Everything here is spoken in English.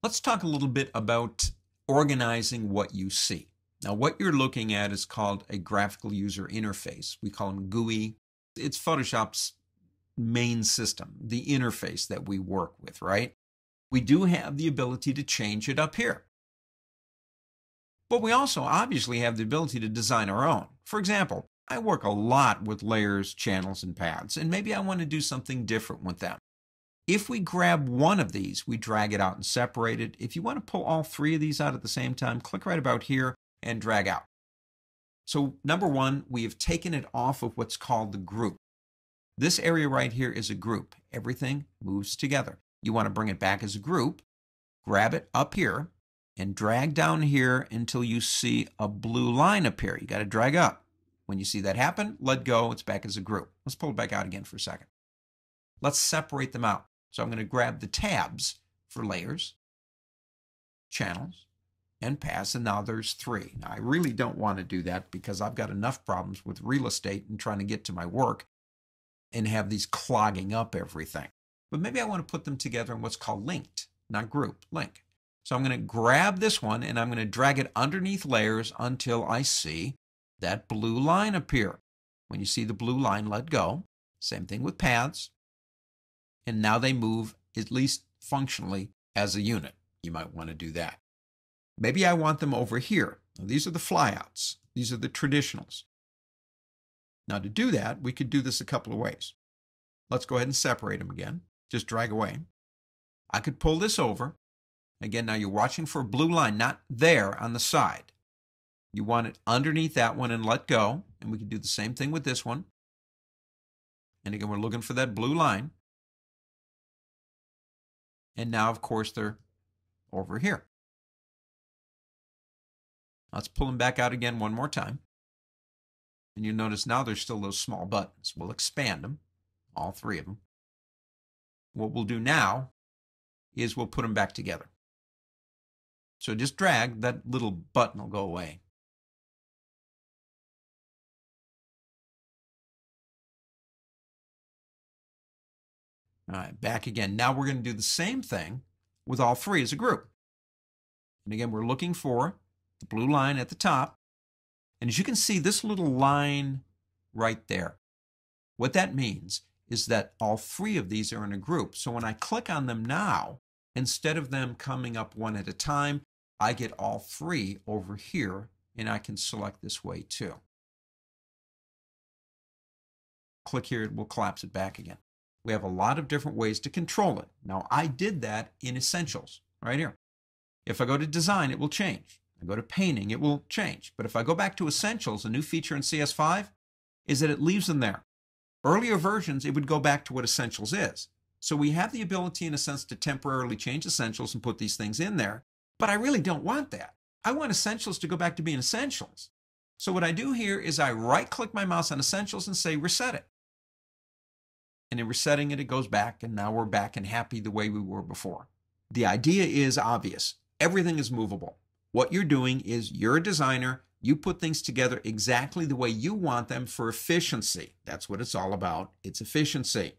Let's talk a little bit about organizing what you see. Now, what you're looking at is called a graphical user interface. We call them GUI. It's Photoshop's main system, the interface that we work with, right? We do have the ability to change it up here. But we also obviously have the ability to design our own. For example, I work a lot with layers, channels, and paths, and maybe I want to do something different with them. If we grab one of these, we drag it out and separate it. If you want to pull all three of these out at the same time, click right about here and drag out. So number one, we have taken it off of what's called the group. This area right here is a group. Everything moves together. You want to bring it back as a group, grab it up here, and drag down here until you see a blue line appear. You got to drag up. When you see that happen, let go. It's back as a group. Let's pull it back out again for a second. Let's separate them out. So I'm going to grab the tabs for layers, channels, and paths, and now there's three. Now I really don't want to do that because I've got enough problems with real estate and trying to get to my work and have these clogging up everything. But maybe I want to put them together in what's called linked, not group, link. So I'm going to grab this one and I'm going to drag it underneath layers until I see that blue line appear. When you see the blue line, let go. Same thing with paths. And now they move, at least functionally, as a unit. You might want to do that. Maybe I want them over here. Now, these are the flyouts. These are the traditionals. Now to do that, we could do this a couple of ways. Let's go ahead and separate them again. Just drag away. I could pull this over. Again, now you're watching for a blue line, not there on the side. You want it underneath that one and let go. And we can do the same thing with this one. And again, we're looking for that blue line. And now, of course, they're over here. Let's pull them back out again one more time. And you'll notice now there's still those small buttons. We'll expand them, all three of them. What we'll do now is we'll put them back together. So just drag, that little button will go away. All right, back again. Now we're going to do the same thing with all three as a group. And again, we're looking for the blue line at the top. And as you can see, this little line right there, what that means is that all three of these are in a group. So when I click on them now, instead of them coming up one at a time, I get all three over here, and I can select this way too. Click here, it will collapse it back again. We have a lot of different ways to control it. Now, I did that in Essentials right here. If I go to Design, it will change. I go to Painting, it will change. But if I go back to Essentials, a new feature in CS5 is that it leaves them there. Earlier versions, it would go back to what Essentials is. So we have the ability, in a sense, to temporarily change Essentials and put these things in there. But I really don't want that. I want Essentials to go back to being Essentials. So what I do here is I right-click my mouse on Essentials and say Reset it. And in resetting it, it goes back, and now we're back and happy the way we were before. The idea is obvious. Everything is movable. What you're doing is you're a designer. You put things together exactly the way you want them for efficiency. That's what it's all about. It's efficiency.